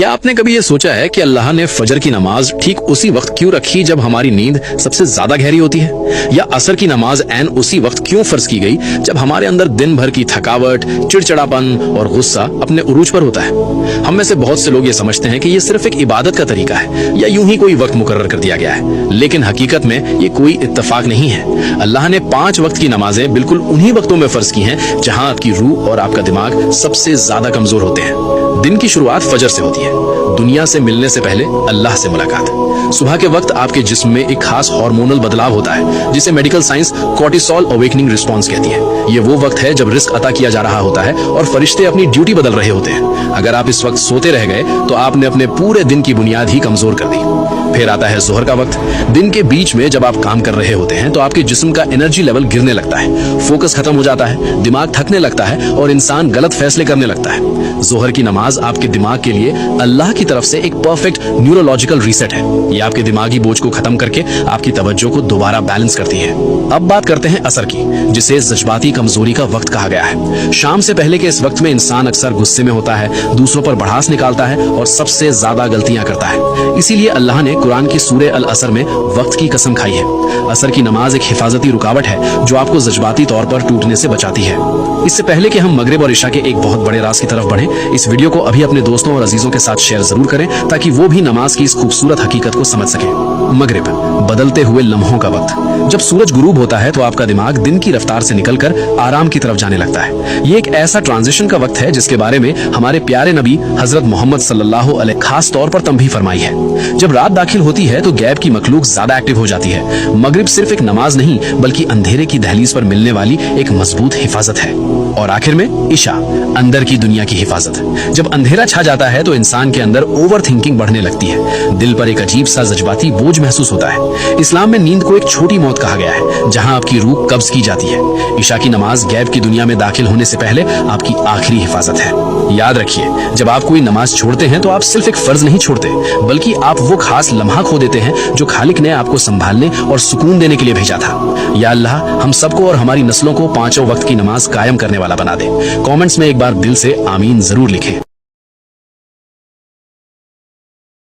क्या आपने कभी ये सोचा है कि अल्लाह ने फजर की नमाज ठीक उसी वक्त क्यों रखी जब हमारी नींद सबसे ज्यादा गहरी होती है, या असर की नमाज ऐन उसी वक्त क्यों फर्ज की गई जब हमारे अंदर दिन भर की थकावट, चिड़चिड़ापन और गुस्सा अपने उरूज पर होता है। हम में से बहुत से लोग ये समझते हैं कि ये सिर्फ एक इबादत का तरीका है या यूं ही कोई वक्त मुकर्रर कर दिया गया है, लेकिन हकीकत में ये कोई इत्तेफाक नहीं है। अल्लाह ने 5 वक्त की नमाजें बिल्कुल उन्हीं वक्तों में फर्ज की हैं जहां आपकी रूह और आपका दिमाग सबसे ज्यादा कमजोर होते हैं। दिन की शुरुआत फजर से होती है, दुनिया से मिलने से पहले अल्लाह से मुलाकात। सुबह के वक्त आपके जिस्म में एक खास हार्मोनल बदलाव होता है जिसे medical science cortisol awakening response कहती है। ये वो वक्त है जब रिस्क अता किया जा रहा होता है और फरिश्ते अपनी ड्यूटी बदल रहे होते हैं। अगर आप इस वक्त सोते रह गए तो आपने अपने पूरे दिन की बुनियाद ही कमजोर कर दी। फिर आता है जोहर का वक्त। दिन के बीच में जब आप काम कर रहे होते हैं तो आपके जिस्म का एनर्जी लेवल गिरने लगता है, फोकस खत्म हो जाता है, दिमाग थकने लगता है और इंसान गलत फैसले करने लगता है। जोहर की नमाज आपके दिमाग के लिए अल्लाह की तरफ से एक परफेक्ट न्यूरोलॉजिकल रीसेट है। ये आपके दिमागी बोझ को खत्म करके आपकी तवज्जो को दोबारा बैलेंस करती है। अब बात करते हैं असर की, जिसे जज्बाती कमजोरी का वक्त कहा गया है। शाम से पहले के इस वक्त में इंसान अक्सर गुस्से में होता है, दूसरों पर भड़ास निकालता है और सबसे ज्यादा गलतियां करता है। इसीलिए अल्लाह ने कुरान की सूरे अल असर में वक्त की कसम खाई है। असर की नमाज एक हिफाजती रुकावट है जो आपको जज्बाती तौर पर टूटने से बचाती है। इससे पहले कि हम मगरिब और इशा के एक बहुत बड़े राज की तरफ बढ़ें, इस वीडियो को अभी अपने दोस्तों और अजीजों के साथ शेयर जरूर करें ताकि वो भी नमाज की इस खूबसूरत हकीकत को समझ सकें। मगरिब, बदलते हुए लम्हों का वक्त। जब सूरज गुरूब होता है तो आपका दिमाग दिन की रफ्तार से निकलकर आराम की तरफ जाने लगता है। ये एक ऐसा ट्रांजिशन का वक्त है जिसके बारे में हमारे प्यारे नबी हजरत मोहम्मद सल्लल्लाहु अलैहि खास तौर पर तंबीह फरमाई है। जब रात दाखिल होती है तो गैब की मखलूक ज्यादा एक्टिव हो जाती है। मगरिब सिर्फ एक नमाज नहीं बल्कि अंधेरे की दहलीज पर मिलने वाली एक मजबूत हिफाजत है। और आखिर में इशा, अंदर की दुनिया की हिफाजत। जब अंधेरा छा जाता है तो इंसान के अंदर ओवर थिंकिंग बढ़ने लगती है, दिल पर एक अजीब सा जज्बाती बोझ महसूस होता है। इस्लाम में नींद को एक छोटी मौत कहा गया है जहां आपकी रूह कब्ज की जाती है। इशा की नमाज गैब की दुनिया में दाखिल होने से पहले आपकी आखिरी हिफाजत है। याद रखिए, जब आप कोई नमाज छोड़ते हैं तो आप सिर्फ एक फर्ज नहीं छोड़ते बल्कि आप वो खास लम्हा खो देते हैं जो खालिक ने आपको संभालने और सुकून देने के लिए भेजा था। या अल्लाह हम सबको और हमारी नस्लों को 5 वक्त की नमाज कायम करने वाला बना दे। कमेंट्स में एक बार दिल से आमीन जरूर लिखें।